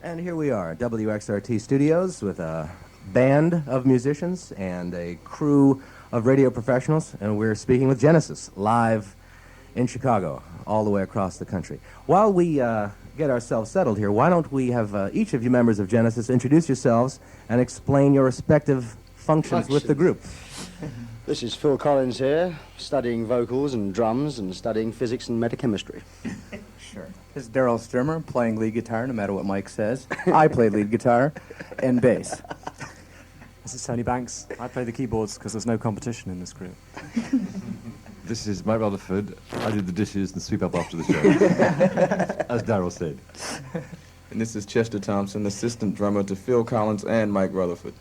And here we are, WXRT Studios, with a band of musicians and a crew of radio professionals, and we're speaking with Genesis, live in Chicago, all the way across the country. While we get ourselves settled here, why don't we have each of you members of Genesis introduce yourselves and explain your respective functions with the group. This is Phil Collins here, studying vocals and drums and studying physics and metachemistry. Sure. This is Daryl Stuermer, playing lead guitar, no matter what Mike says. I play lead guitar and bass. This is Tony Banks. I play the keyboards because there's no competition in this group. This is Mike Rutherford. I do the dishes and sweep up after the show, as Daryl said. And this is Chester Thompson, assistant drummer to Phil Collins and Mike Rutherford.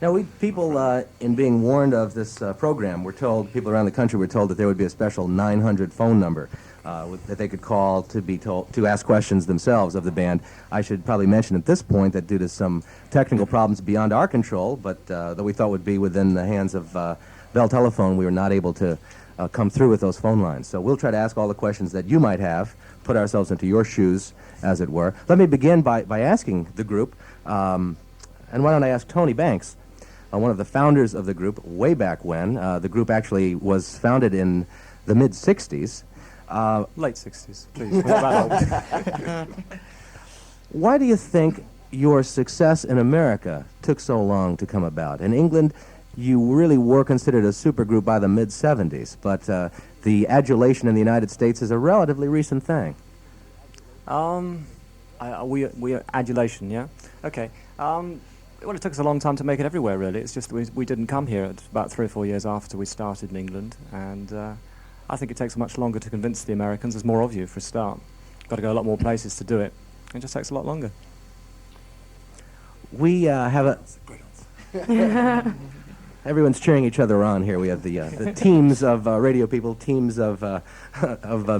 Now, people, in being warned of this program, people around the country were told that there would be a special 900 phone number that they could call to ask questions themselves of the band. I should probably mention at this point that due to some technical problems beyond our control, but that we thought would be within the hands of Bell Telephone, we were not able to come through with those phone lines. So we'll try to ask all the questions that you might have, put ourselves into your shoes, as it were. Let me begin by asking the group, and why don't I ask Tony Banks, one of the founders of the group, way back when. The group actually was founded in the mid-'60s. Late 60s, please. Why do you think your success in America took so long to come about? In England, you really were considered a supergroup by the mid-'70s, but the adulation in the United States is a relatively recent thing. We adulation, yeah? Okay. Well, it took us a long time to make it everywhere, really. It's just we didn't come here. It's about 3 or 4 years after we started in England, and I think it takes much longer to convince the Americans. There's more of you, for a start. Got to go a lot more places to do it. It just takes a lot longer. We have a... Everyone's cheering each other on here. We have the teams of radio people, teams of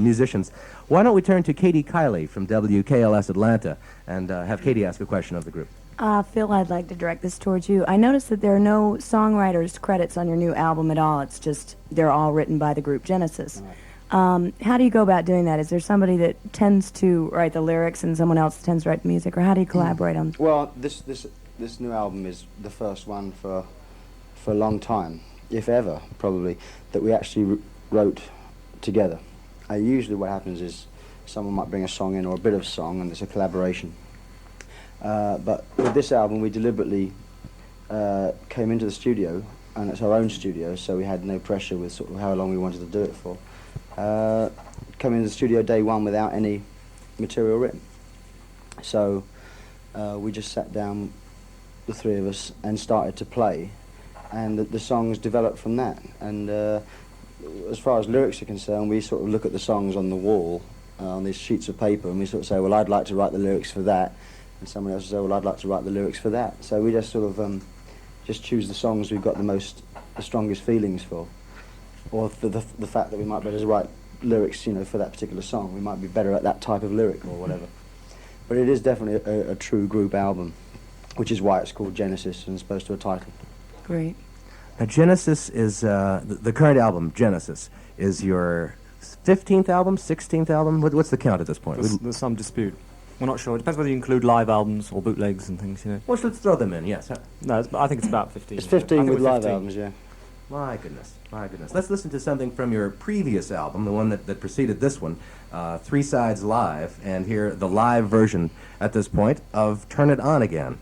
musicians. Why don't we turn to Katie Kiley from WKLS Atlanta and have Katie ask a question of the group. Phil, I'd like to direct this towards you. I noticed that there are no songwriters' credits on your new album at all. It's just they're all written by the group Genesis. How do you go about doing that? Is there somebody that tends to write the lyrics and someone else tends to write the music, or how do you collaborate on? Well, this new album is the first one for a long time, if ever, probably, that we actually wrote together. Usually what happens is someone might bring a song in or a bit of song, and it's a collaboration. But with this album, we deliberately came into the studio, and it's our own studio, so we had no pressure with sort of how long we wanted to do it for. Come into the studio day one without any material written. So we just sat down, the three of us, and started to play, and the songs developed from that. And as far as lyrics are concerned, we sort of look at the songs on the wall, on these sheets of paper, and we sort of say, well, I'd like to write the lyrics for that. And someone else will say, well, I'd like to write the lyrics for that. So we just sort of just choose the songs we've got the strongest feelings for, or the fact that we might be able to write lyrics, for that particular song. We might be better at that type of lyric or whatever. But it is definitely a true group album, which is why it's called Genesis as opposed to a title. Great. Now, Genesis is, the current album, Genesis, is your 15th album, 16th album? What's the count at this point? There's some dispute. We're not sure. It depends whether you include live albums or bootlegs and things, Well, let's throw them in, yes. No, I think it's about 15. It's 15 with live albums, yeah. My goodness. Let's listen to something from your previous album, the one that preceded this one, 3 Sides Live, and hear the live version at this point of Turn It On Again.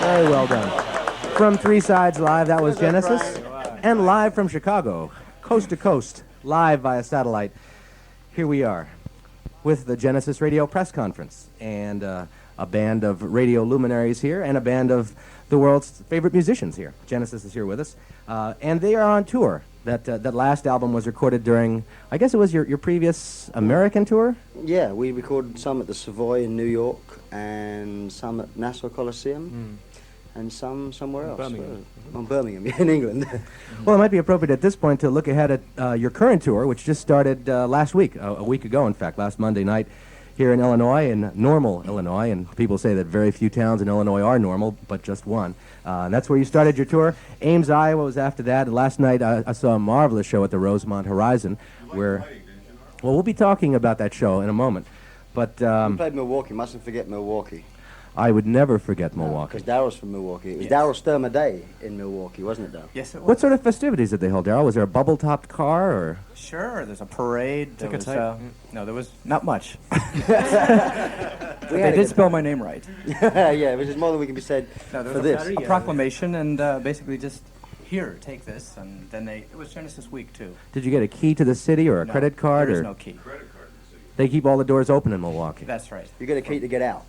Very well done. From Three Sides Live, that was Genesis. And live from Chicago, coast to coast, live via satellite. Here we are with the Genesis Radio Press Conference. And a band of radio luminaries here and a band of the world's favorite musicians here. Genesis is here with us. And they are on tour. That last album was recorded during, I guess it was your previous American tour? Yeah, we recorded some at the Savoy in New York and some at Nassau Coliseum and some somewhere else. Birmingham. Birmingham, in England. Well, it might be appropriate at this point to look ahead at your current tour, which just started last week, a week ago, in fact, last Monday night here in Illinois, in Normal, Illinois. And people say that very few towns in Illinois are normal, but just one. And that's where you started your tour. Ames, Iowa was after that. And last night I saw a marvelous show at the Rosemont Horizon where, well, we'll be talking about that show in a moment. But We played Milwaukee, mustn't forget Milwaukee. I would never forget Milwaukee. Because Daryl's from Milwaukee. It was Daryl Stuermer Day in Milwaukee, wasn't it, Daryl? Yes, it was. What sort of festivities did they hold, Daryl? Was there a bubble-topped car, or? Sure, there's a parade. There Ticker was, tape. no, there was not much. We They had did a spell my name right. yeah, which is more than we can be said No, there for was this. a proclamation, and basically just, here, take this, and then it was Genesis Week, too. Did you get a key to the city or a No, credit card? There is Or no key. they keep all the doors open in Milwaukee? That's right. You got a key to get out.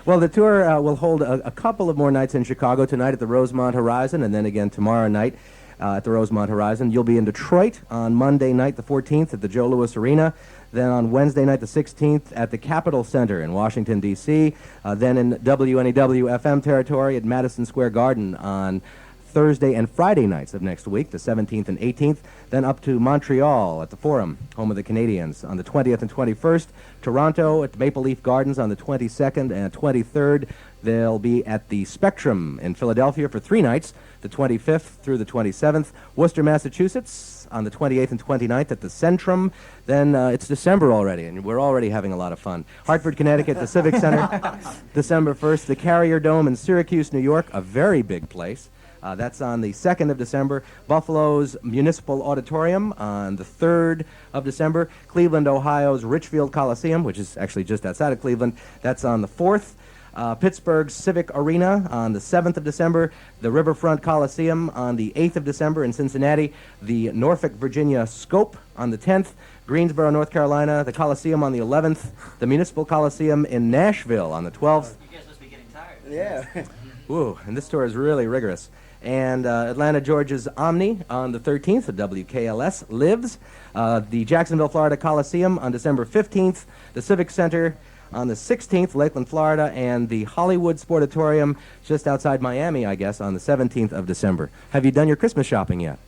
Well, the tour will hold a couple of more nights in Chicago, tonight at the Rosemont Horizon, and then again tomorrow night at the Rosemont Horizon. You'll be in Detroit on Monday night, the 14th, at the Joe Louis Arena. Then on Wednesday night, the 16th, at the Capitol Center in Washington, D.C. Then in WNEW-FM territory at Madison Square Garden on Thursday and Friday nights of next week, the 17th and 18th. Then up to Montreal at the Forum, home of the Canadians, on the 20th and 21st. Toronto at Maple Leaf Gardens on the 22nd and 23rd. They'll be at the Spectrum in Philadelphia for 3 nights, the 25th through the 27th. Worcester, Massachusetts on the 28th and 29th at the Centrum. Then it's December already, and we're already having a lot of fun. Hartford, Connecticut, the Civic Center, December 1st. The Carrier Dome in Syracuse, New York, a very big place. That's on the 2nd of December. Buffalo's Municipal Auditorium on the 3rd of December. Cleveland, Ohio's Richfield Coliseum, which is actually just outside of Cleveland. That's on the 4th. Pittsburgh's Civic Arena on the 7th of December. The Riverfront Coliseum on the 8th of December in Cincinnati. The Norfolk, Virginia Scope on the 10th. Greensboro, North Carolina. The Coliseum on the 11th. The Municipal Coliseum in Nashville on the 12th. You guys must be getting tired. Yeah. Ooh, and this tour is really rigorous. And Atlanta, Georgia's Omni on the 13th, the WKLS lives. The Jacksonville, Florida Coliseum on December 15th. The Civic Center on the 16th, Lakeland, Florida. And the Hollywood Sportatorium just outside Miami, I guess, on the 17th of December. Have you done your Christmas shopping yet?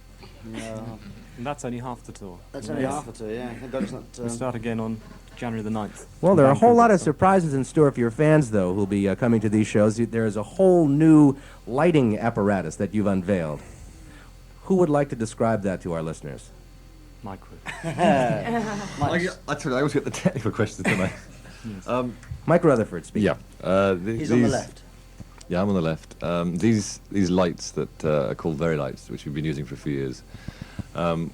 No, And that's only half the tour. that's only half of it, yeah. Thank God it's not... We start again on January the 9th. Well, there are a whole lot of Vancouver. surprises in store for your fans, though, who'll be coming to these shows. There is a whole new lighting apparatus that you've unveiled. Who would like to describe that to our listeners? My crew. I always get the technical questions, don't I? Mike Rutherford speaking. Yeah. He's on the left. Yeah, I'm on the left. These lights that are called Very Lights, which we've been using for a few years,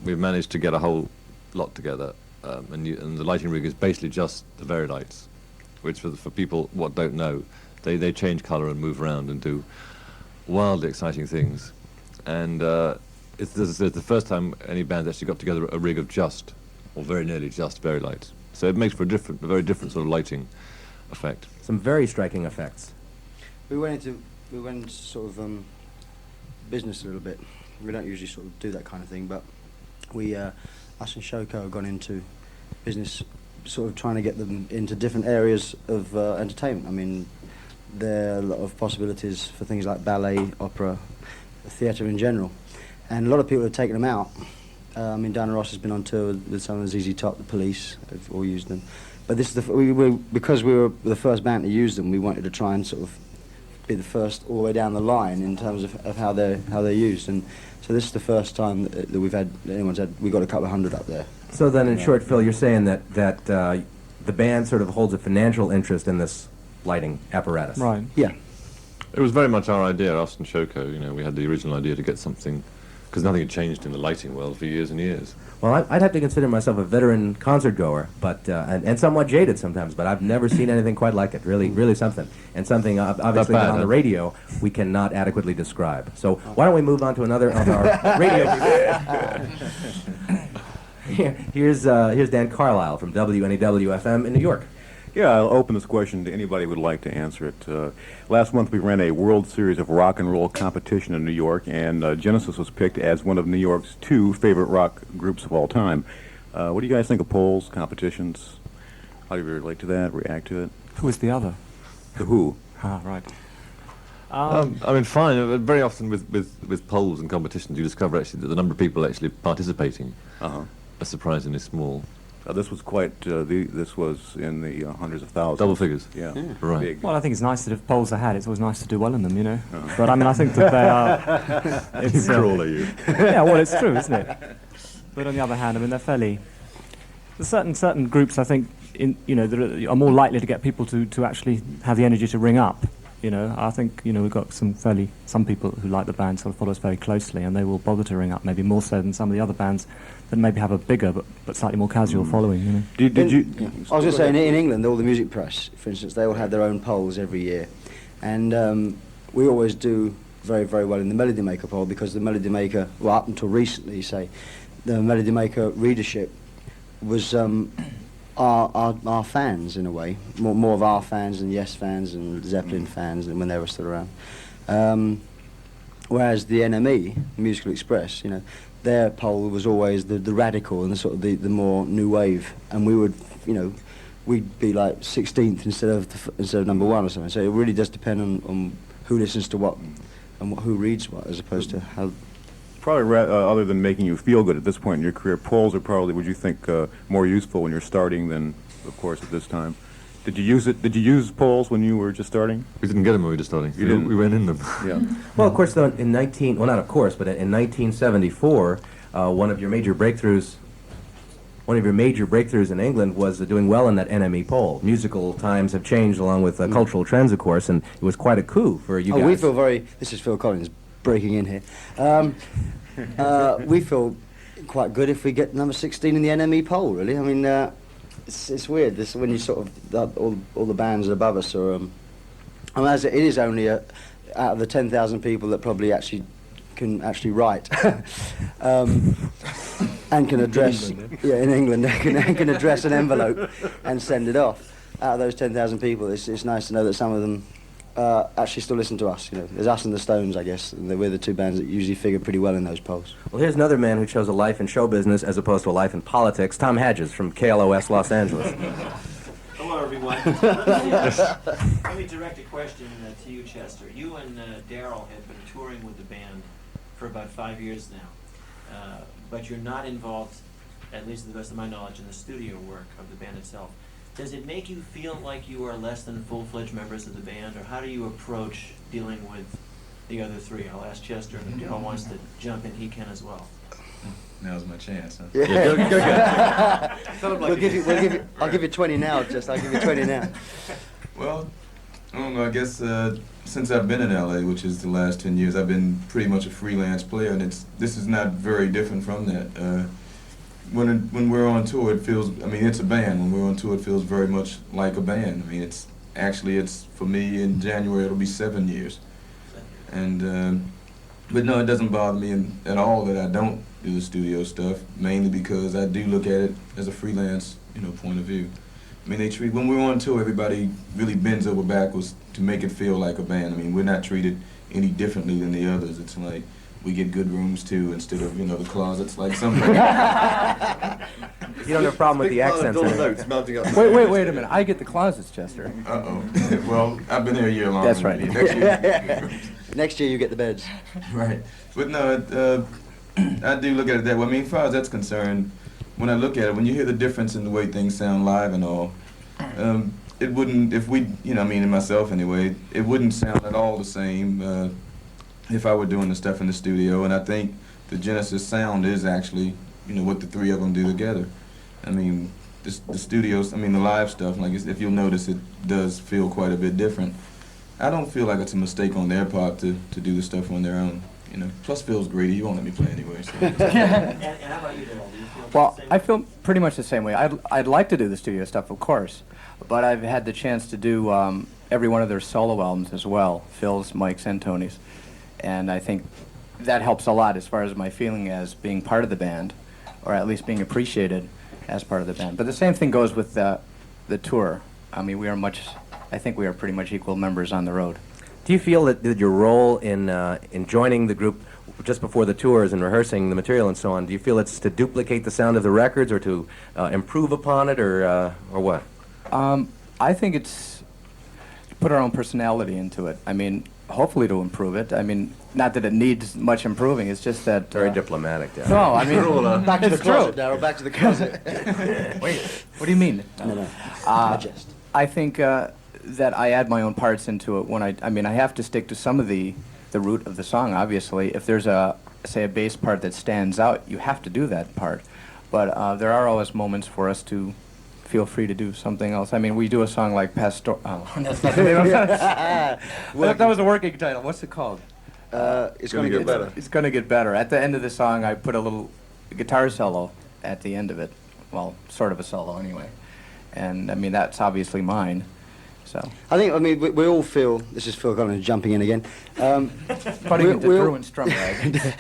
we've managed to get a whole lot together, and the lighting rig is basically just the Very Lights, which for people what don't know, they change colour and move around and do wildly exciting things, and it's the first time any band actually got together a rig of just, or very nearly just, Very Lights. So it makes for a very different sort of lighting effect. Some very striking effects. We went into sort of business a little bit. We don't usually sort of do that kind of thing, but we, us and Shoko have gone into business, sort of trying to get them into different areas of entertainment. I mean, there are a lot of possibilities for things like ballet, opera, theatre in general, and a lot of people have taken them out. I mean, Diana Ross has been on tour with some of ZZ Top, the Police have all used them. But this is because we were the first band to use them, we wanted to try and sort of be the first all the way down the line in terms of how they're used. And so this is the first time that we got a couple of hundred up there. So then, in short, Phil, you're saying that the band sort of holds a financial interest in this lighting apparatus. Right. Yeah. It was very much our idea, us and Shoko. You know, we had the original idea to get something because nothing had changed in the lighting world for years and years. Well, I'd have to consider myself a veteran concert goer, but and somewhat jaded sometimes. But I've never seen anything quite like it. Really, really something, and something obviously bad, that on the huh? radio we cannot adequately describe. So why don't we move on to another of our radio people? Here's Dan Carlisle from WNEW-FM in New York. Yeah, I'll open this question to anybody who would like to answer it. Last month we ran a World Series of Rock and Roll competition in New York, and Genesis was picked as one of New York's 2 favorite rock groups of all time. What do you guys think of polls, competitions? How do you relate to that, react to it? Who was the other? The Who. Ah, right. I mean, fine. Very often with polls and competitions, you discover actually that the number of people actually participating are surprisingly small. This was quite, this was in the hundreds of thousands. Double figures. Yeah. Right. Big. Well, I think it's nice that if polls are had, it's always nice to do well in them, you know. But I mean, I think that they are. It's, Cruel are you? yeah, well, it's true, isn't it? But on the other hand, I mean, they're fairly. There's certain groups, I think, that are more likely to get people to actually have the energy to ring up. You know, I think we've got some people who like the band, sort of follow us very closely, and they will bother to ring up, maybe more so than some of the other bands that maybe have a bigger but slightly more casual following. You know. Did you? Yeah. I was going to say, in England, all the music press, for instance, they all have their own polls every year. And we always do very, very well in the Melody Maker poll, because the Melody Maker, well, up until recently, say, the Melody Maker readership was our fans, in a way. More of our fans than Yes fans and Zeppelin fans when they were still around. Whereas the NME, Musical Express, their poll was always the radical and the sort of the more new wave, and we would, we'd be like 16th instead of number 1 or something. So it really does depend on who listens to what and who reads what, as opposed to how. Probably, other than making you feel good at this point in your career, polls are probably, would you think, more useful when you're starting than, of course, at this time? Did you use it? Did you use polls when you were just starting? We didn't get them when we were starting. You didn't? We went in them. Yeah. Well, of course, though, in not of course, but in 1974, one of your major breakthroughs in England was doing well in that NME poll. Musical times have changed along with cultural trends, of course, and it was quite a coup for you guys. We feel this is Phil Collins breaking in here. We feel quite good if we get number 16 in the NME poll, really. I mean, it's weird, this when you sort of, all the bands above us are, I mean, as it is only out of the 10,000 people that probably can write, and can address, in England, and can address an envelope and send it off. Out of those 10,000 people, it's nice to know that some of them actually still listen to us. There's us and the Stones, I guess, and we're the 2 bands that usually figure pretty well in those polls. Well, here's another man who chose a life in show business as opposed to a life in politics, Tom Hadges from KLOS Los Angeles. Hello, everyone. Let me direct a question to you, Chester. You and Daryl have been touring with the band for about 5 years now, but you're not involved, at least to the best of my knowledge, in the studio work of the band itself. Does it make you feel like you are less than full-fledged members of the band, or how do you approach dealing with the other 3? I'll ask Chester, and if Daryl wants to jump in, he can as well. Now's my chance, huh? Yeah. I'll give you 20 now, I'll give you 20 now. Well, I don't know, I guess since I've been in LA, which is the last 10 years, I've been pretty much a freelance player, and this is not very different from that. When we're on tour, it feels, I mean, it's a band. When we're on tour, it feels very much like a band. I mean, it's for me, in January, it'll be 7 years. And, but no, it doesn't bother me at all that I don't do the studio stuff, mainly because I do look at it as a freelance, point of view. I mean, when we're on tour, everybody really bends over backwards to make it feel like a band. I mean, we're not treated any differently than the others. It's like, we get good rooms too, instead of the closets like some. You don't have a problem with the accents. Wait a minute. I get the closets, Chester. Well, I've been here a year longer. That's right. Next year you get the beds. Right. But no, I do look at it that way. I mean, as far as that's concerned, when I look at it, when you hear the difference in the way things sound live and all, it wouldn't, if we, I mean, in myself anyway, it wouldn't sound at all the same if I were doing the stuff in the studio. And I think the Genesis sound is actually, what the 3 of them do together. I mean, the studios, I mean, the live stuff, like if you'll notice, it does feel quite a bit different. I don't feel like it's a mistake on their part to do the stuff on their own. You know, plus Phil's greedy. He won't let me play anyway. So. And how about you, Daryl? Do you feel Well, the same I way? feel pretty much the same way. I'd like to do the studio stuff, of course, but I've had the chance to do every one of their solo albums as well, Phil's, Mike's, and Tony's, and I think that helps a lot as far as my feeling as being part of the band, or at least being appreciated as part of the band. But the same thing goes with the tour. I mean, I think we are pretty much equal members on the road. Do you feel that your role in joining the group just before the tours and rehearsing the material and so on, do you feel it's to duplicate the sound of the records or to improve upon it or what? I think it's to put our own personality into it. I mean, hopefully to improve it. I mean, not that it needs much improving, it's just that... Very diplomatic, Daryl. No, I mean... Back to the it's closet, true. Daryl. Back to the closet. Wait, what do you mean? No. I jest. I think that I add my own parts into it when I mean, I have to stick to some of the root of the song, obviously. If there's say a bass part that stands out, you have to do that part. But there are always moments for us to feel free to do something else. I mean, we do a song like Pastor... Oh, that's not the name of it. That was a working title. What's it called? It's going to get better. It's going to get better. At the end of the song, I put a little guitar solo at the end of it. Well, sort of a solo anyway. And, I mean, that's obviously mine. So. I mean, we all feel, this is Phil Collins jumping in again. Putting into Drew and Strumrag.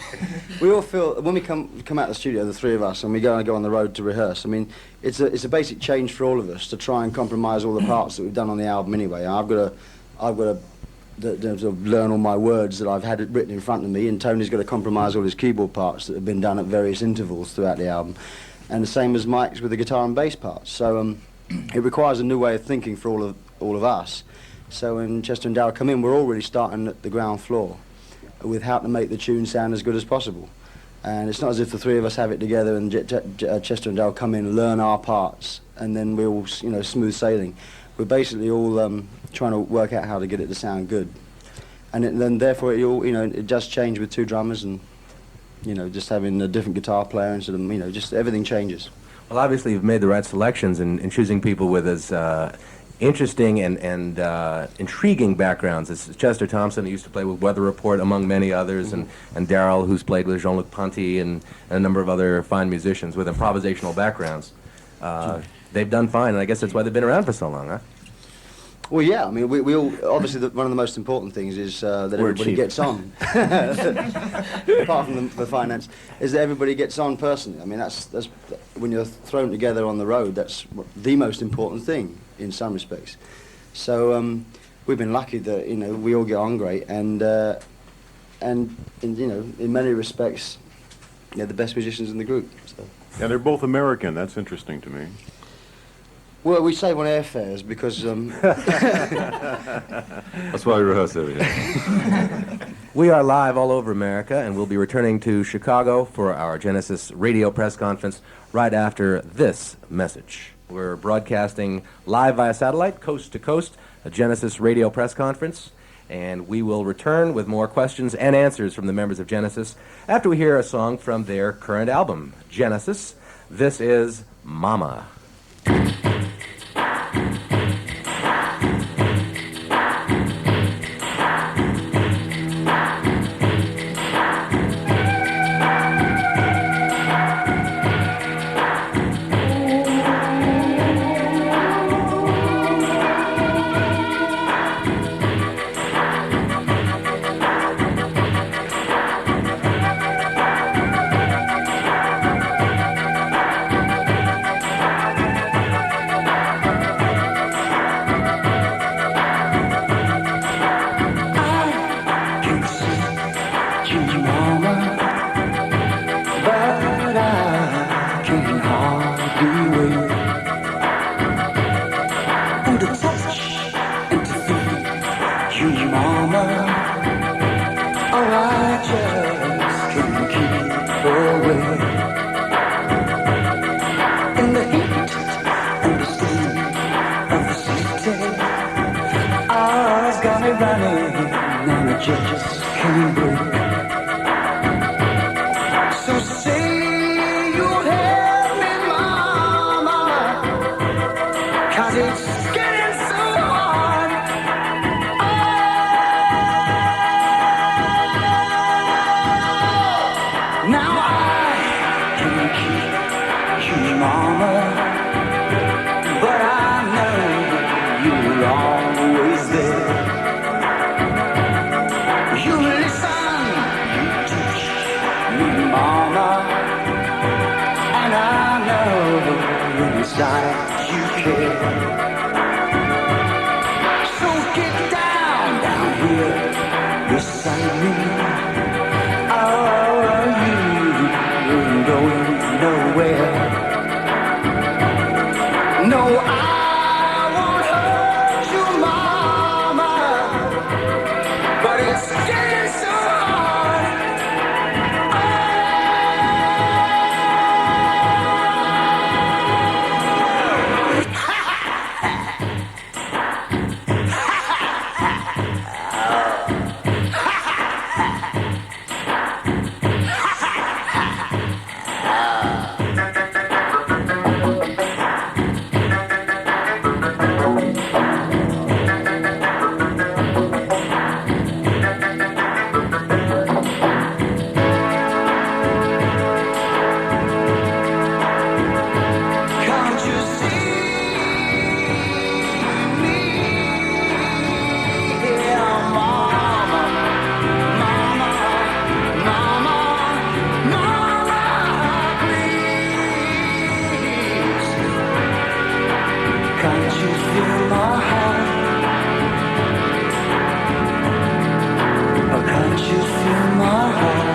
We all feel, when we come out of the studio, the three of us, and we go on the road to rehearse, I mean, it's a basic change for all of us to try and compromise all the parts that we've done on the album anyway. I've got to sort of learn all my words that I've had it written in front of me, and Tony's got to compromise all his keyboard parts that have been done at various intervals throughout the album. And the same as Mike's with the guitar and bass parts. So it requires a new way of thinking for all of us. So when Chester and Daryl come in, we're already starting at the ground floor with how to make the tune sound as good as possible. And it's not as if the three of us have it together and Chester and Daryl come in, learn our parts, and then we're all, you know, smooth sailing. We're basically all trying to work out how to get it to sound good. And then therefore it just change with two drummers and, you know, just having a different guitar player instead of, you know, just everything changes. Well, obviously you've made the right selections in choosing people with as interesting and intriguing backgrounds. It's Chester Thompson, who used to play with Weather Report, among many others, and Daryl, who's played with Jean-Luc Ponty and a number of other fine musicians with improvisational backgrounds. They've done fine, and I guess that's why they've been around for so long, huh? Well, yeah, I mean, we all, obviously one of the most important things is that everybody gets on. Apart from the finance, is that everybody gets on personally. I mean, that's when you're thrown together on the road, that's the most important thing in some respects. So we've been lucky that, you know, we all get on great, and you know, in many respects, they're the best musicians in the group. So. Yeah, they're both American. That's interesting to me. Well, we save on airfares because... That's why we rehearse over here. We are live all over America, and we'll be returning to Chicago for our Genesis radio press conference right after this message. We're broadcasting live via satellite, coast to coast, a Genesis radio press conference, and we will return with more questions and answers from the members of Genesis after we hear a song from their current album, Genesis. This is Mama. It's getting so hard. inside you care. So get down here beside me. Oh, you ain't going nowhere. No, I won't hurt you, mama, but it's getting so hard. Can't you see me here, mama, mama, mama, mama, please? Can't you feel my heart? Oh, can't you feel my heart?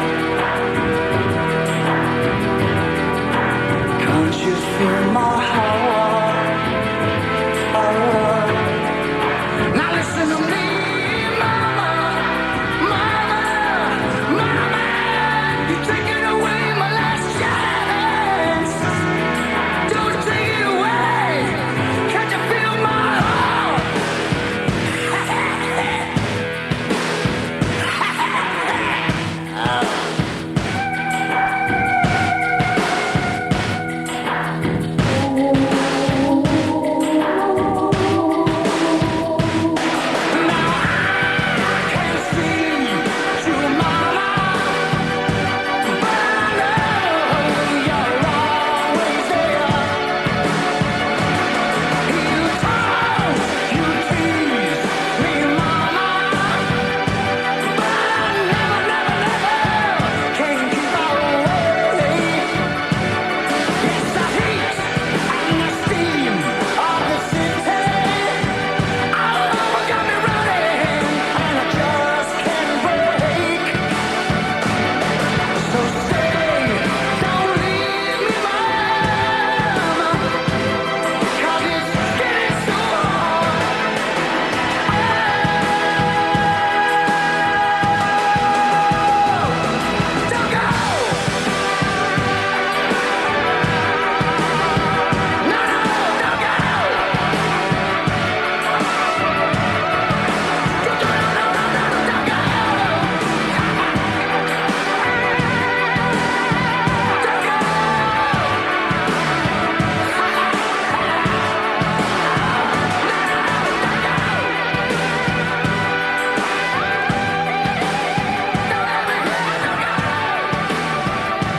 Can't you feel my heart? Now listen to me, mama, mama, mama. You're taking away my last chance. Don't take it away. Can't you feel my heart?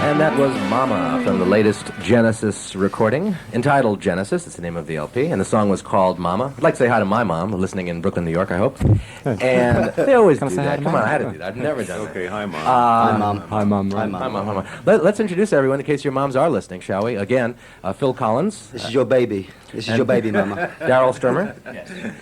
And that was Mama from the latest Genesis recording, entitled Genesis. It's the name of the LP, and the song was called Mama. I'd like to say hi to my mom, listening in Brooklyn, New York, I hope. And they always do say hi that. to Come Mom? on, I had to do that. I've never done that. Okay, hi, Mom. Hi, Mum. Hi, Mum. Hi, Mum. Hi, Mom. Hi, Mom. Let's introduce everyone in case your moms are listening, shall we? Again, Phil Collins, This is your baby. This is your baby, mama. Daryl Stuermer,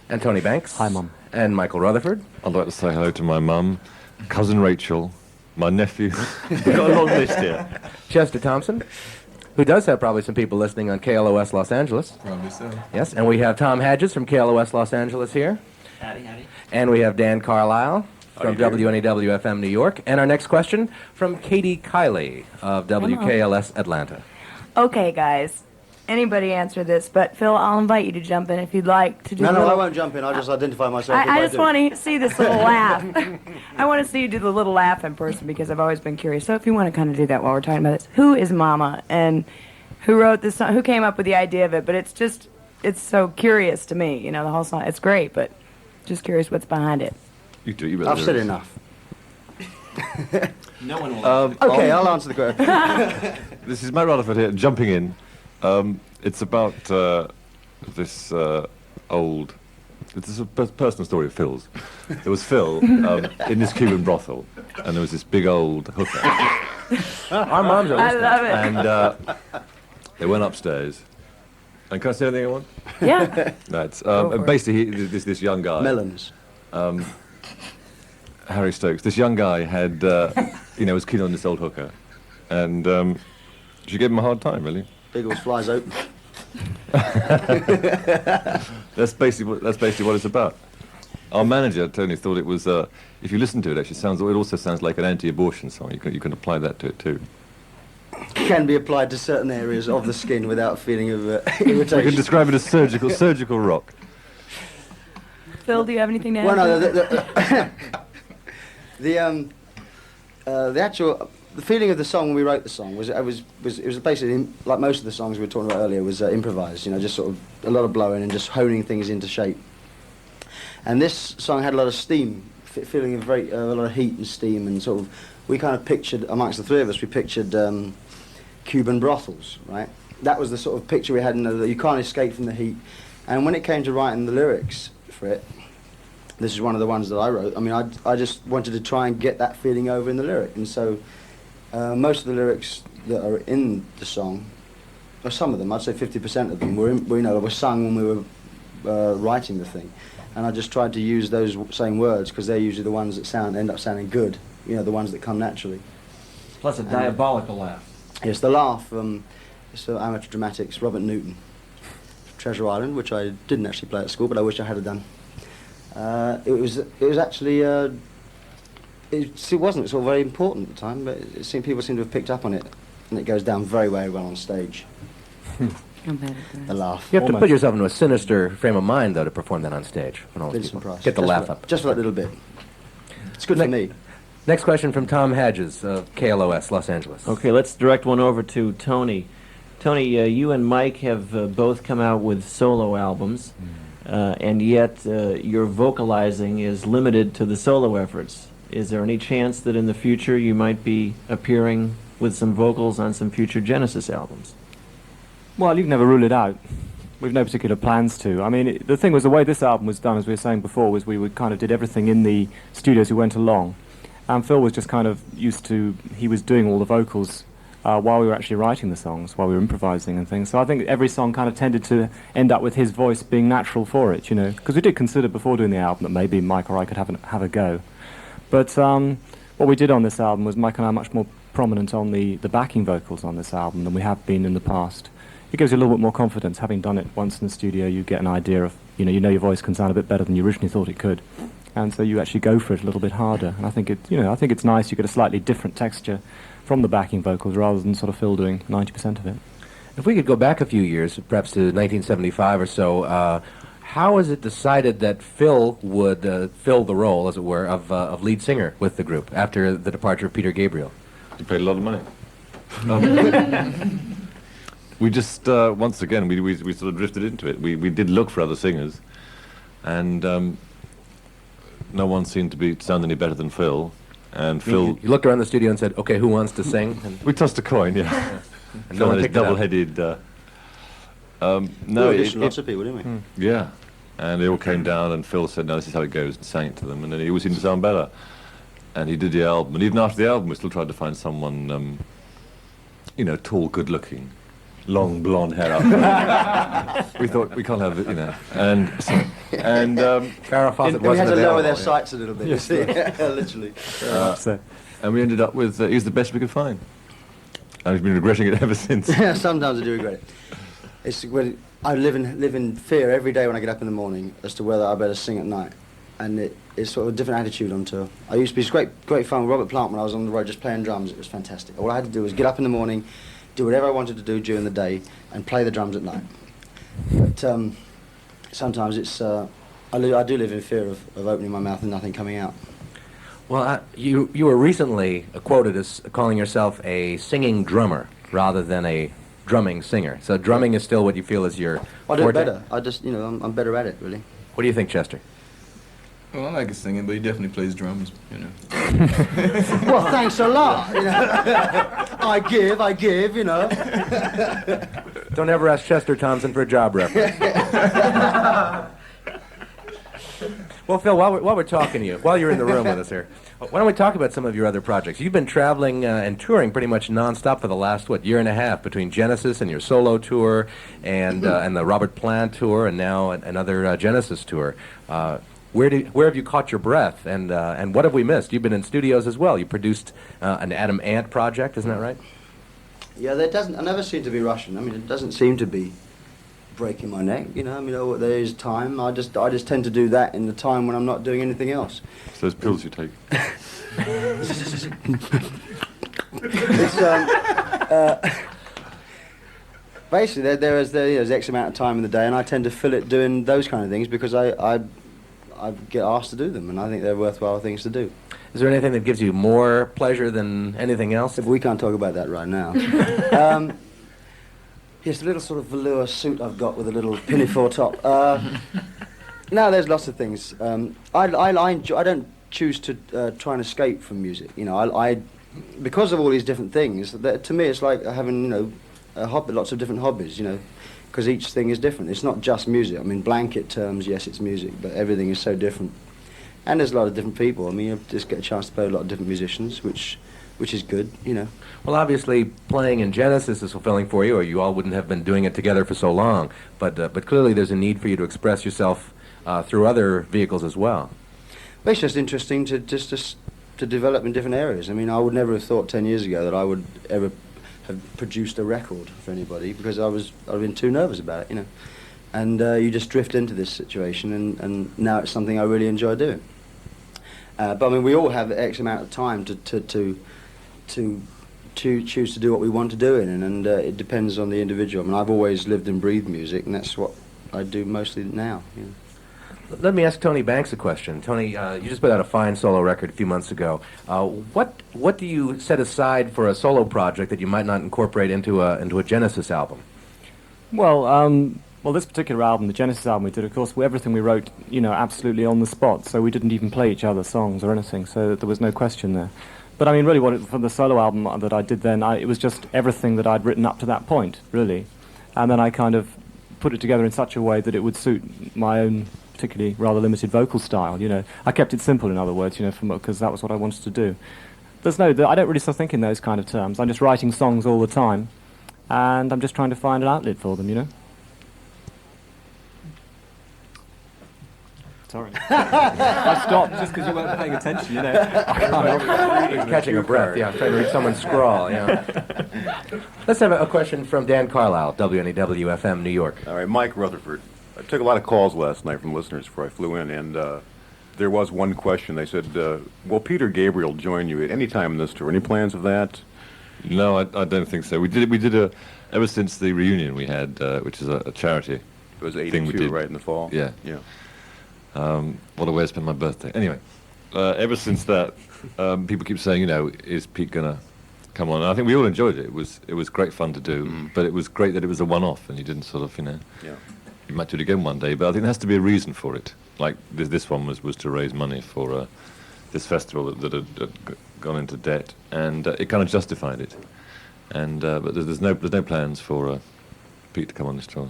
and Tony Banks. Hi, Mum. And Michael Rutherford. I'd like to say hello to my mum, cousin Rachel, my nephew. We've got a long list here. Chester Thompson, who does have probably some people listening on KLOS Los Angeles. Probably so. Yes, and we have Tom Hadges from KLOS Los Angeles here. Howdy, howdy. And we have Dan Carlisle from Howdy, dear. WNEW-FM New York. And our next question from Katie Kiley of WKLS Atlanta. Okay, guys. Anybody answer this, but Phil, I'll invite you to jump in if you'd like to do No, a no, little... I won't jump in. I'll just identify myself. if I just do. want to see this little laugh. I want to see you do the little laugh in person because I've always been curious. So if you want to kind of do that while we're talking about this, who is Mama and who wrote this song? Who came up with the idea of it? But it's just, it's so curious to me. You know, the whole song. It's great, but just curious what's behind it. You do. You better I've do said it. enough. No one will. Okay, I'll answer the question. This is Matt Rutherford here, jumping in. It's about this old... This is a personal story of Phil's. There was Phil in this Cuban brothel, and there was this big old hooker. Our moms are I listening. love it. And they went upstairs, And can I say anything I want? Yeah. No, it's for it. basically this young guy, Melons. Harry Stokes. This young guy had, was keen on this old hooker, and she gave him a hard time, really. Biggles flies open. That's basically what it's about. Our manager Tony thought it was. If you listen to it, it also sounds like an anti-abortion song. You can apply that to it too. Can be applied to certain areas of the skin without feeling of irritation. We can describe it as surgical rock. Phil, do you have anything to add? Well, no, the actual feeling of the song when we wrote the song was basically like most of the songs we were talking about earlier was improvised. Just sort of a lot of blowing and just honing things into shape. And this song had a lot of steam, feeling of a lot of heat and steam, and sort of we kind of pictured amongst the three of us, we pictured Cuban brothels, right? That was the sort of picture we had. That you can't escape from the heat. And when it came to writing the lyrics for it, this is one of the ones that I wrote. I mean, I just wanted to try and get that feeling over in the lyric, and so most of the lyrics that are in the song, or some of them, I'd say 50% of them, were sung when we were writing the thing, and I just tried to use those same words because they're usually the ones that end up sounding good. The ones that come naturally. Plus a diabolical laugh. Yes, the laugh. It's amateur dramatics. Robert Newton, Treasure Island, which I didn't actually play at school, but I wish I had done. It was actually. It wasn't sort of very important at the time, but people seem to have picked up on it, and it goes down very, very well on stage. The laugh. You have to put yourself into a sinister frame of mind, though, to perform that on stage. Get the laugh up. Just for that little bit. It's good for me. Next question from Tom Hedges of KLOS, Los Angeles. Okay, let's direct one over to Tony. Tony, you and Mike have both come out with solo albums, and yet your vocalizing is limited to the solo efforts. Is there any chance that in the future you might be appearing with some vocals on some future Genesis albums? Well, you can never rule it out. We've no particular plans to. I mean, the thing was, the way this album was done, as we were saying before, was we kind of did everything in the studios we went along. And Phil was just kind of used to, he was doing all the vocals while we were actually writing the songs, while we were improvising and things. So I think every song kind of tended to end up with his voice being natural for it, Because we did consider before doing the album that maybe Mike or I could have a go. But what we did on this album was Mike and I are much more prominent on the backing vocals on this album than we have been in the past. It gives you a little bit more confidence. Having done it once in the studio, you get an idea of, you know your voice can sound a bit better than you originally thought it could. And so you actually go for it a little bit harder. And I think it's nice. You get a slightly different texture from the backing vocals rather than sort of Phil doing 90% of it. If we could go back a few years, perhaps to 1975 or so, how was it decided that Phil would fill the role, as it were, of lead singer with the group after the departure of Peter Gabriel? He paid a lot of money. We just, once again, we sort of drifted into it. We did look for other singers, and no one seemed to sound any better than Phil. And Phil... You looked around the studio and said, okay, who wants to sing? And we tossed a coin, yeah. And no one picked it up. Double-headed... No, lots of people, didn't we? Yeah. And they all came down, and Phil said, no, this is how it goes, and sang it to them, and then he always seemed to sound better. And he did the album, and even after the album, we still tried to find someone, tall, good-looking, long blonde hair up. We thought we can't have it, and Farrah Fawcett we had to lower their yeah. sights a little bit. Yes. Literally. And we ended up with he was the best we could find, and we've been regretting it ever since. Sometimes I do regret it. It's when I live in fear every day when I get up in the morning as to whether I better sing at night, and it's sort of a different attitude on tour. I used to be great fun with Robert Plant when I was on the road just playing drums. It was fantastic. All I had to do was get up in the morning, do whatever I wanted to do during the day, and play the drums at night. But sometimes it's I do live in fear of opening my mouth and nothing coming out. Well, you were recently quoted as calling yourself a singing drummer rather than a drumming singer. So drumming is still what you feel is your I do it forte? better. I just, I'm better at it, really. What do you think, Chester? Well, I like his singing, but he definitely plays drums, Well, thanks a lot. I give, Don't ever ask Chester Thompson for a job reference. Well, Phil, while we're talking to you, while you're in the room with us here, why don't we talk about some of your other projects? You've been traveling and touring pretty much nonstop for the last, year and a half, between Genesis and your solo tour and the Robert Plant tour and now another Genesis tour. Where have you caught your breath, and what have we missed? You've been in studios as well. You produced an Adam Ant project, isn't that right? Yeah, I never seem to be rushing. I mean, it doesn't seem to be breaking my neck, you know. I mean, there is time. I just tend to do that in the time when I'm not doing anything else. So those pills you take. Basically, there's X amount of time in the day, and I tend to fill it doing those kind of things because I get asked to do them, and I think they're worthwhile things to do. Is there anything that gives you more pleasure than anything else? If we can't talk about that right now. Yes, the little sort of velour suit I've got with a little pinafore top. No, there's lots of things. I don't choose to try and escape from music. You know, I because of all these different things. To me, it's like having lots of different hobbies. You know, because each thing is different. It's not just music. I mean, blanket terms, yes, it's music, but everything is so different. And there's a lot of different people. I mean, you just get a chance to play with a lot of different musicians, which is good, you know. Well, obviously, playing in Genesis is fulfilling for you, or you all wouldn't have been doing it together for so long. But clearly, there's a need for you to express yourself through other vehicles as well. But it's just interesting to develop in different areas. I mean, I would never have thought 10 years ago that I would ever have produced a record for anybody because I've been too nervous about it, you know. And you just drift into this situation, and now it's something I really enjoy doing. But I mean, we all have X amount of time to choose to do what we want to do in, and it depends on the individual. I mean, I've always lived and breathed music, and that's what I do mostly now. You know. Let me ask Tony Banks a question. Tony, you just put out a fine solo record a few months ago. What do you set aside for a solo project that you might not incorporate into a Genesis album? Well, this particular album, the Genesis album we did, of course, everything we wrote, absolutely on the spot. So we didn't even play each other's songs or anything. So there was no question there. But I mean, really, for the solo album that I did then, it was just everything that I'd written up to that point, really. And then I kind of put it together in such a way that it would suit my own particularly rather limited vocal style. I kept it simple, in other words, because that was what I wanted to do. I don't really think in those kind of terms. I'm just writing songs all the time, and I'm just trying to find an outlet for them, Sorry. I stopped just because you weren't paying attention, Catching a breath, trying to read someone's scrawl, Let's have a question from Dan Carlisle, WNEW-FM, New York. All right, Mike Rutherford. I took a lot of calls last night from listeners before I flew in, and there was one question. They said, will Peter Gabriel join you at any time in this tour? Any plans of that? No, I don't think so. We did ever since the reunion we had, which is a charity. It was thing we 82, did. right, in the fall? Yeah. Yeah. What a way to spend my birthday. Anyway, ever since that, people keep saying, is Pete going to come on? And I think we all enjoyed it. It was great fun to do, but it was great that it was a one-off and he didn't sort of, Yeah. You might do it again one day, but I think there has to be a reason for it. Like this one was to raise money for this festival that had gone into debt, and it kind of justified it. And but there's no plans for Pete to come on this tour.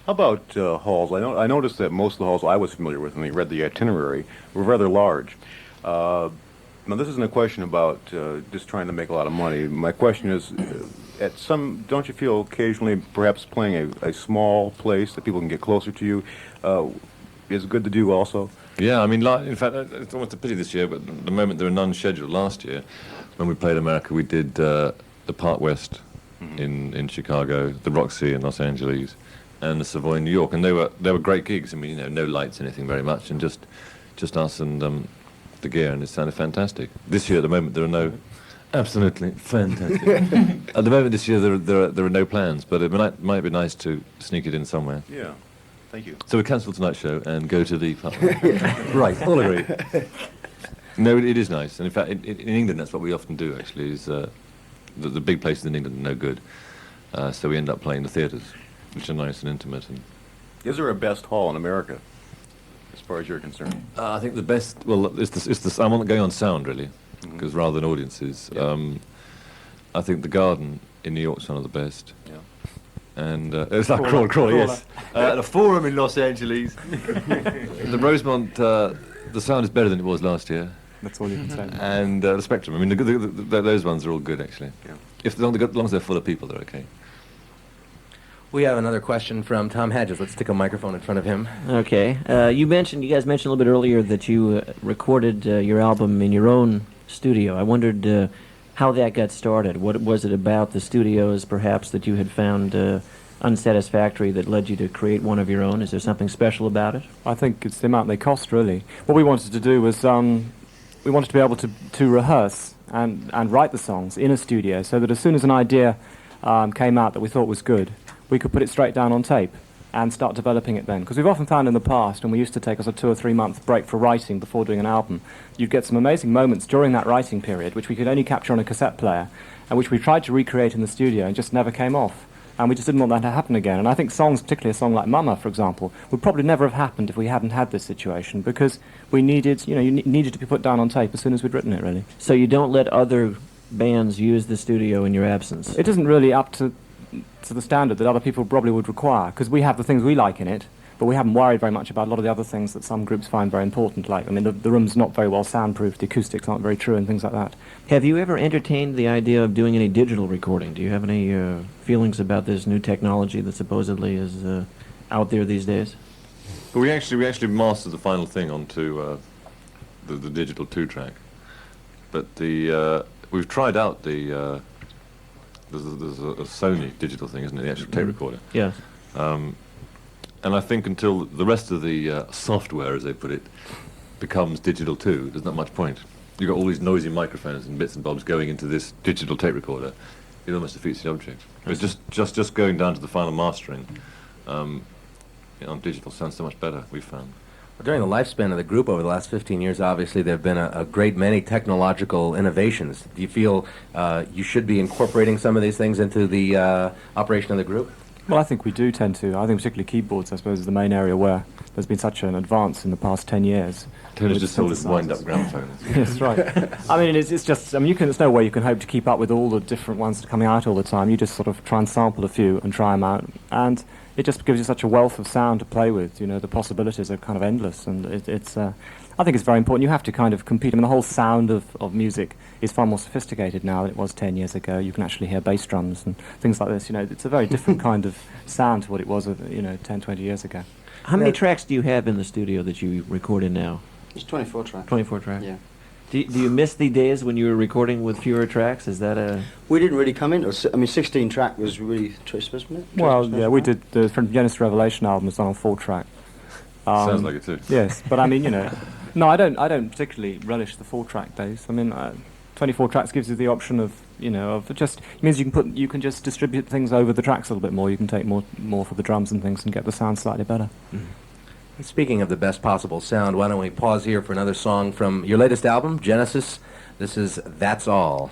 How about halls? I noticed that most of the halls I was familiar with when I read the itinerary were rather large. Now, this isn't a question about just trying to make a lot of money. My question is, don't you feel occasionally perhaps playing a small place that people can get closer to you is good to do also? Yeah, I mean, in fact, it's almost a pity this year, but at the moment there are none scheduled. Last year, when we played America, we did the Park West in Chicago, the Roxy in Los Angeles, and the Savoy in New York, and they were great gigs. I mean, no lights, anything very much, and just us and the gear, and it sounded fantastic. This year, at the moment, there are no. Absolutely fantastic. At the moment this year, there are no plans, but it might be nice to sneak it in somewhere. Yeah, thank you. So we cancel tonight's show and go to the Park. Right, all agree. No, it is nice, and in fact, in England, that's what we often do. Actually, is the big places in England are no good, so we end up playing the theatres, which are nice and intimate. And is there a best hall in America, as far as you're concerned? I think the best. Well, I'm not going on sound really, because rather than audiences, I think the Garden in New York's one of the best. Yeah. And it's like crawl, yes. The Forum in Los Angeles, the Rosemont The sound is better than it was last year. That's all you can say. And the Spectrum. I mean, those ones are all good, actually. Yeah. As long as they're full of people, they're okay. We have another question from Tom Hedges. Let's stick a microphone in front of him. Okay. You guys mentioned a little bit earlier that you recorded your album in your own studio. I wondered how that got started. What was it about the studios, perhaps, that you had found unsatisfactory that led you to create one of your own? Is there something special about it? I think it's the amount they cost, really. What we wanted to do was we wanted to be able to rehearse and write the songs in a studio so that as soon as an idea came out that we thought was good, we could put it straight down on tape and start developing it then. Because we've often found in the past, and we used to take us a 2 or 3 month break for writing before doing an album, you'd get some amazing moments during that writing period which we could only capture on a cassette player and which we tried to recreate in the studio and just never came off. And we just didn't want that to happen again. And I think songs, particularly a song like Mama, for example, would probably never have happened if we hadn't had this situation, because we needed, you needed to be put down on tape as soon as we'd written it, really. So you don't let other bands use the studio in your absence? It isn't really up to the standard that other people probably would require, because we have the things we like in it, but we haven't worried very much about a lot of the other things that some groups find very important, like, I mean, the room's not very well soundproofed, the acoustics aren't very true, and things like that. Have you ever entertained the idea of doing any digital recording? Do you have any feelings about this new technology that supposedly is out there these days? But we actually mastered the final thing onto the digital 2-track. But we've tried out there's a Sony digital thing, isn't it? The actual tape recorder. Yes. And I think until the rest of the software, as they put it, becomes digital too, there's not much point. You've got all these noisy microphones and bits and bobs going into this digital tape recorder. It almost defeats the object. But just going down to the final mastering on digital sounds so much better, we've found. Well, during the lifespan of the group over the last 15 years, obviously there have been a great many technological innovations. Do you feel you should be incorporating some of these things into the operation of the group? Well, I think we do tend to. I think particularly keyboards, I suppose, is the main area where there's been such an advance in the past 10 years. Tony's just sold his wind-up gramophone. Yes, right. I mean, it's just, I mean, there's no way you can hope to keep up with all the different ones that are coming out all the time. You just sort of try and sample a few and try them out. And it just gives you such a wealth of sound to play with. You know, the possibilities are kind of endless. And I think it's very important. You have to kind of compete. I mean, the whole sound of music is far more sophisticated now than it was 10 years ago. You can actually hear bass drums and things like this. You know, it's a very different kind of sound to what it was, 10, 20 years ago. How many tracks do you have in the studio that you record in now? It's 24 tracks. 24 tracks? Yeah. Do you miss the days when you were recording with fewer tracks? Is that a... We didn't really come into it. I mean, 16 track was really Christmas, wasn't it? Well, Christmas, yeah, we did the Genesis Revelation album was done on 4-track. Sounds like it too. Yes, but I mean, no, I don't particularly relish the 4-track days. I mean, 24 tracks gives you the option of, it means you can just distribute things over the tracks a little bit more. You can take more for the drums and things and get the sound slightly better. Mm. And speaking of the best possible sound, why don't we pause here for another song from your latest album, Genesis. This is That's All.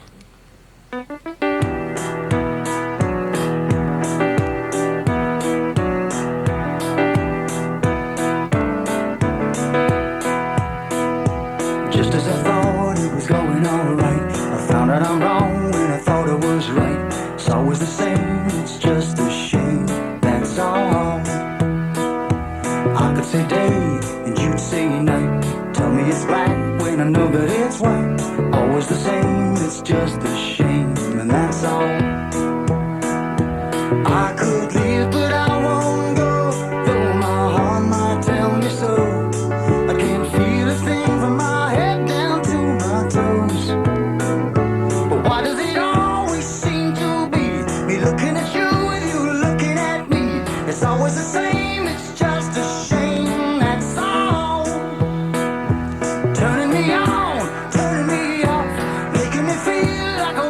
Just as I thought it was going alright, I found out I'm wrong when I thought I was right. It's always the same, it's just a shame, that's all. I could say day and you'd say night. Tell me it's black when I know that it's white. Always the same, it's just a shame, and that's all. I could leave but I won't go, though my heart might tell me so. I can't feel a thing from my head down to my toes. But why does it always seem to be me looking at you and you looking at me? It's always the same, it's just a shame, that's all. Turning me on, turning me off, making me feel like a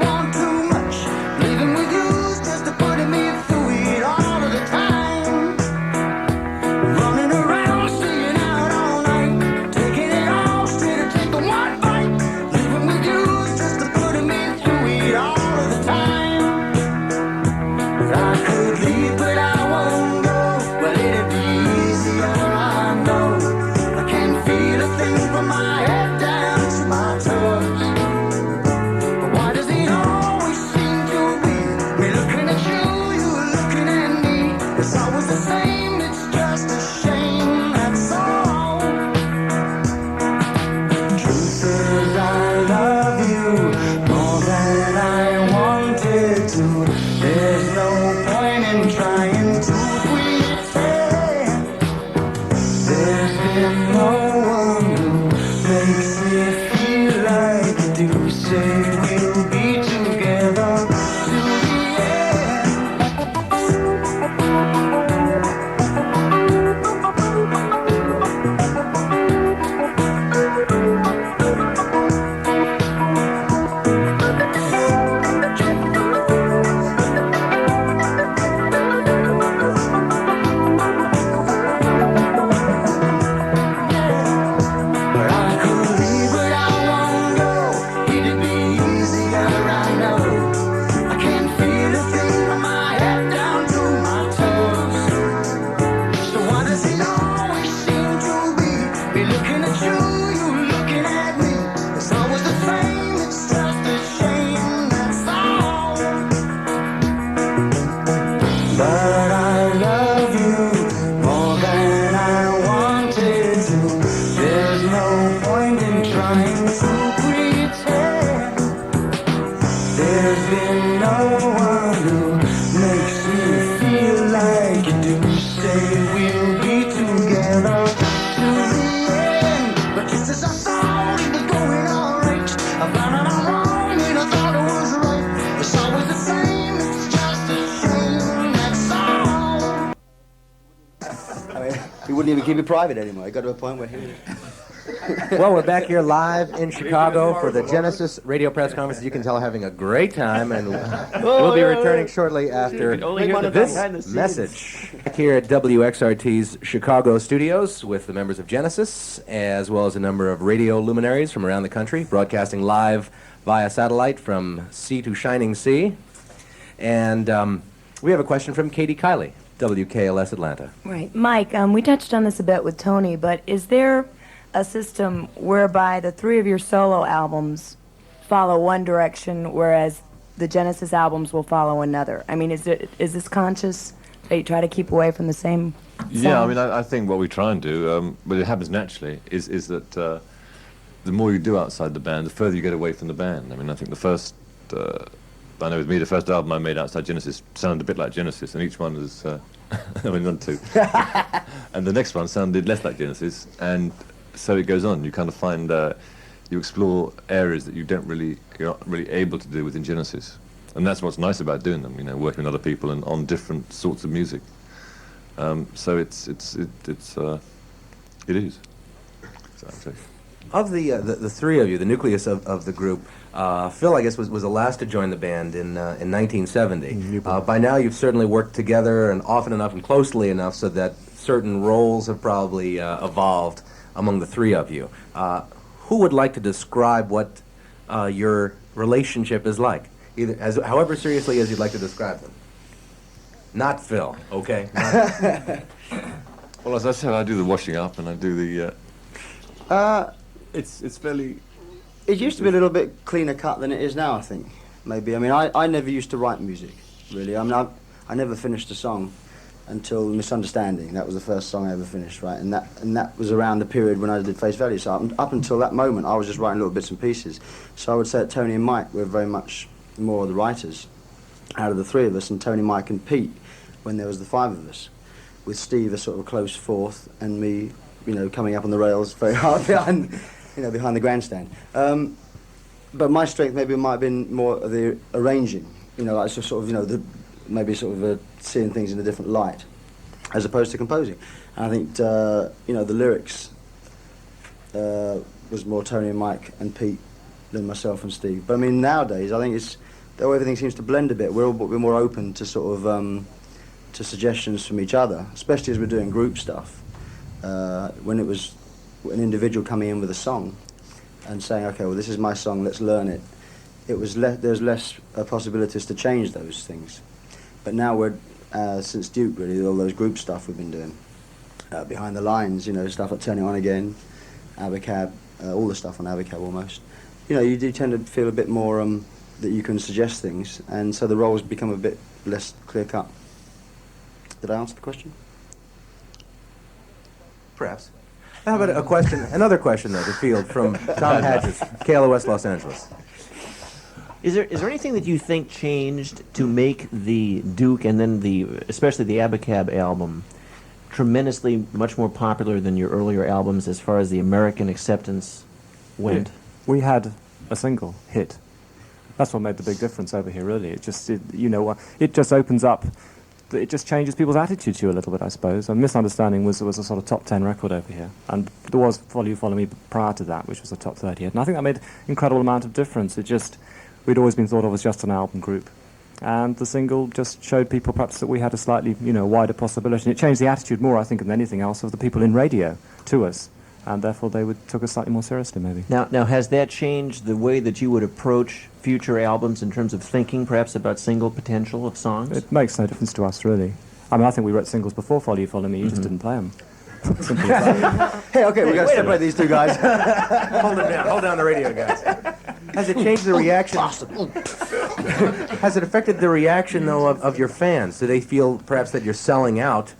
to pretend. There's been no one who makes me feel like you do. Say we'll be together to the end. But just as I thought it was going alright, I found out I'm wrong and I thought it was right. It's always the same, it's just a shame, that's all. I mean, he wouldn't even keep it private anymore. It got to a point where he was... Well, we're back here live in Chicago for the Genesis radio press conference. You can tell having a great time, and we'll be returning shortly after this message. Back here at WXRT's Chicago studios with the members of Genesis, as well as a number of radio luminaries from around the country, broadcasting live via satellite from sea to shining sea. And we have a question from Katie Kiley, WKLS Atlanta. Right. Mike, we touched on this a bit with Tony, but is there a system whereby the three of your solo albums follow one direction, whereas the Genesis albums will follow another? I mean, is this conscious that you try to keep away from the same Yeah, I sound? mean, I think what we try and do, but it happens naturally, is that the more you do outside the band, the further you get away from the band. I mean, I think the first, I know with me, the first album I made outside Genesis sounded a bit like Genesis, and each one was, I mean, not two. And the next one sounded less like Genesis, and so it goes on. You kind of find, you explore areas that you're not really able to do within Genesis. And that's what's nice about doing them, you know, working with other people and on different sorts of music. So it is. So Of the three of you, the nucleus of the group, Phil, I guess, was the last to join the band in 1970. By now, you've certainly worked together and often enough and closely enough so that certain roles have probably evolved among the three of you. Who would like to describe what your relationship is like? Either however seriously as you'd like to describe them. Not Phil, okay? well, as I said, I do the washing up and I do the. It's fairly. It used to be a little bit cleaner cut than it is now, I think. Maybe. I mean, I never used to write music, really. I mean, I never finished a song until Misunderstanding. That was the first song I ever finished, right? And that was around the period when I did Face Value. So up until that moment, I was just writing little bits and pieces. So I would say that Tony and Mike were very much more the writers out of the three of us, and Tony, Mike, and Pete when there was the five of us, with Steve a sort of close fourth, and me, you know, coming up on the rails very hard behind the grandstand. But my strength maybe might have been more of the arranging, you know, like sort of, you know, maybe sort of seeing things in a different light, as opposed to composing. And I think, you know, the lyrics was more Tony and Mike and Pete than myself and Steve. But I mean, nowadays, I think it's, though everything seems to blend a bit, we're more open to sort of, to suggestions from each other, especially as we're doing group stuff. When it was an individual coming in with a song and saying, okay, well, this is my song, let's learn it. It was there's less possibilities to change those things. But now we're, since Duke, really, all those group stuff we've been doing, behind the lines, you know, stuff like Turn It On Again, Abacab, all the stuff on Abacab almost. You know, you do tend to feel a bit more that you can suggest things, and so the roles become a bit less clear-cut. Did I answer the question? Perhaps. How about a question, another question, though, to field from Tom Hadges, KLOS Los Angeles. Is there anything that you think changed to make the Duke and then especially the Abacab album tremendously much more popular than your earlier albums as far as the American acceptance went? We had a single hit. That's what made the big difference over here, really. It just opens up. It just changes people's attitude to you a little bit, I suppose. And Misunderstanding was a sort of top 10 record over here. And there was Follow You, Follow Me prior to that, which was a top 30 hit. And I think that made an incredible amount of difference. We'd always been thought of as just an album group. And the single just showed people perhaps that we had a slightly, wider possibility. And it changed the attitude more, I think, than anything else of the people in radio to us. And therefore they took us slightly more seriously, maybe. Now, has that changed the way that you would approach future albums in terms of thinking, perhaps, about single potential of songs? It makes no difference to us, really. I mean, I think we wrote singles before Follow You, Follow Me. You just didn't play them. Simple as that. Hey, okay, we're going to separate these two guys. Hold them down. Hold down the radio, guys. Has it changed the reaction? Has it affected the reaction, though, of your fans? Do they feel perhaps that you're selling out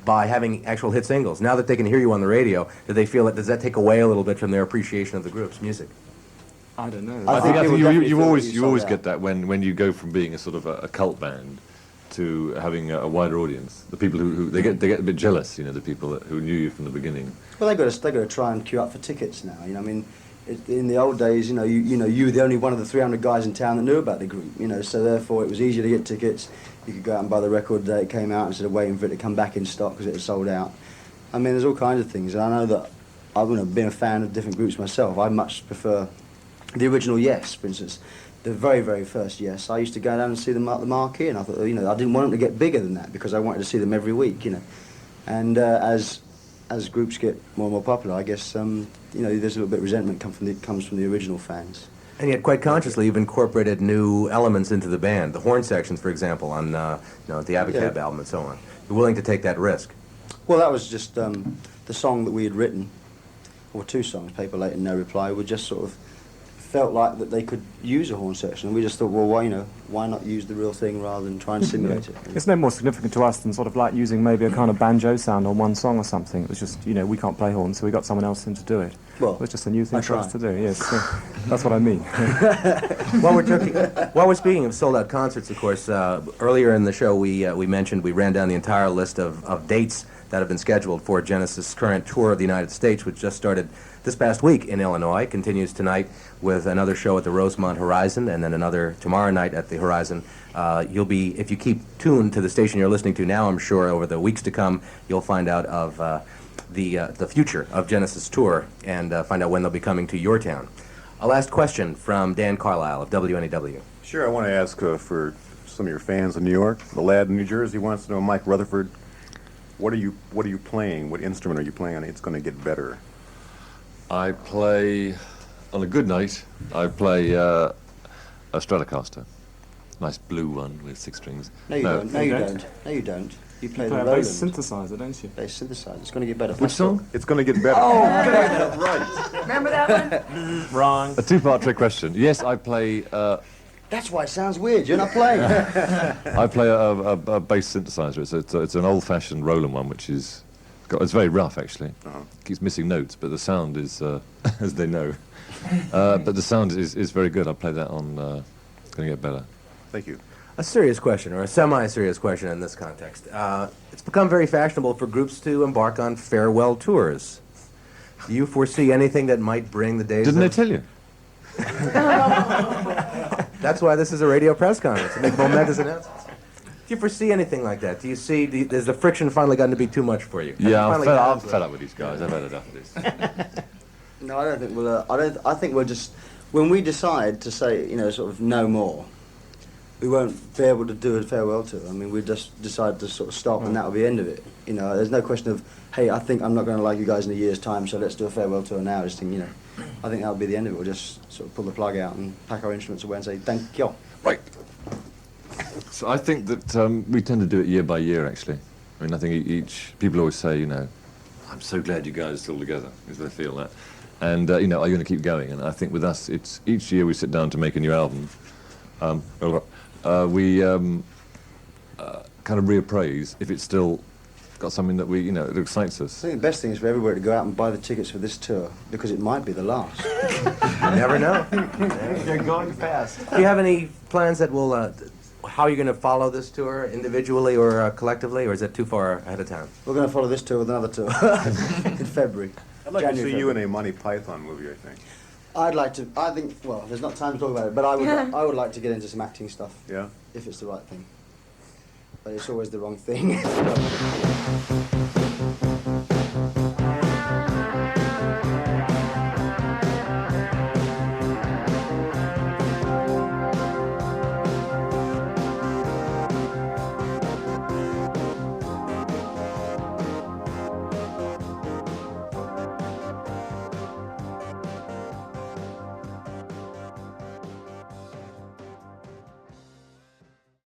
by having actual hit singles? Now that they can hear you on the radio, do they feel that, does that take away a little bit from their appreciation of the group's music? I don't know. I I think people definitely you feel that always you you sold always out. get that when you go from being a sort of a cult band to having a wider audience. The people who they get a bit jealous, you know, the people who knew you from the beginning. Well, they got to try and queue up for tickets now. You know, I mean, in the old days, you know, you were the only one of the 300 guys in town that knew about the group. You know, so therefore it was easier to get tickets. You could go out and buy the record the day it came out instead of waiting for it to come back in stock because it was sold out. I mean, there's all kinds of things. And I know that I've been a fan of different groups myself. I much prefer the original Yes, for instance. The very, very first Yes, I used to go down and see them at the Marquee, and I thought, you know, I didn't want them to get bigger than that because I wanted to see them every week, you know. And as groups get more and more popular, I guess, you know, there's a little bit of resentment comes from the original fans. And yet, quite consciously, you've incorporated new elements into the band. The horn sections, for example, on the Abacab Yeah. album and so on. You're willing to take that risk. Well, that was just the song that we had written, or two songs, Paper Late and No Reply, were just sort of felt like that they could use a horn section, and we just thought, well, why not use the real thing rather than try and simulate it? It's no more significant to us than sort of like using maybe a kind of banjo sound on one song or something. It was just, you know, we can't play horns, so we got someone else in to do it. Well, it was just a new thing I for us try. to do, yes. So that's what I mean. While we're speaking of sold-out concerts, of course, earlier in the show we mentioned, we ran down the entire list of dates that have been scheduled for Genesis' current tour of the United States, which just started this past week in Illinois, continues tonight with another show at the Rosemont Horizon, and then another tomorrow night at the Horizon. You'll be, if you keep tuned to the station you're listening to now, I'm sure over the weeks to come, you'll find out of the future of Genesis' tour and find out when they'll be coming to your town. A last question from Dan Carlisle of WNEW. Sure, I want to ask for some of your fans in New York. The lad in New Jersey wants to know, Mike Rutherford, what are you playing? What instrument are you playing on? It's going to get better. I play, on a good night, I play a Stratocaster. Nice blue one with 6 strings. No, you don't. No, you don't. No, you don't. You play You the play a Roland. bass synthesizer, don't you? Bass synthesizer. It's going to get better. Which song? It's going to get better. Remember that one? Wrong. A two-part trick question. Yes, I play That's why it sounds weird. You're not playing. I play a bass synthesizer. It's an old-fashioned Roland one, which is it's very rough actually. Keeps missing notes, but the sound is as they know. But the sound is very good. I play that on. It's going to get better. Thank you. A serious question, or a semi-serious question in this context. It's become very fashionable for groups to embark on farewell tours. Do you foresee anything that might bring the days Didn't they of... tell you? That's why this is a radio press conference, to make momentous announcements. Do you foresee anything like that? Do you see, has the friction finally gotten to be too much for you? Have you Yeah, I'm finally fed up with these guys. I've had enough of this. No, I don't think we'll. I think we'll just, when we decide to say, sort of no more, we won't be able to do a farewell tour. I mean, we just decide to sort of stop, and that'll be the end of it. There's no question of, hey, I think I'm not going to like you guys in a year's time, so let's do a farewell tour now. Just think, I think that'll be the end of it. We'll just sort of pull the plug out and pack our instruments away and say thank you. Right. So I think that we tend to do it year by year, actually. I mean, I think people always say, I'm so glad you guys are still together, because they feel that. And, are you going to keep going? And I think with us, it's each year we sit down to make a new album. We kind of reappraise if it's still got something that it excites us. I think the best thing is for everybody to go out and buy the tickets for this tour, because it might be the last. You never know. They're going fast. Do you have any plans that will... how are you going to follow this tour, individually or collectively, or is that too far ahead of time? We're going to follow this tour with another tour in February. I'd like to January, see you in February. a Monty Python movie, I think. I'd like to. I think. Well, there's not time to talk about it, but I would like to get into some acting stuff. Yeah? If it's the right thing. But it's always the wrong thing.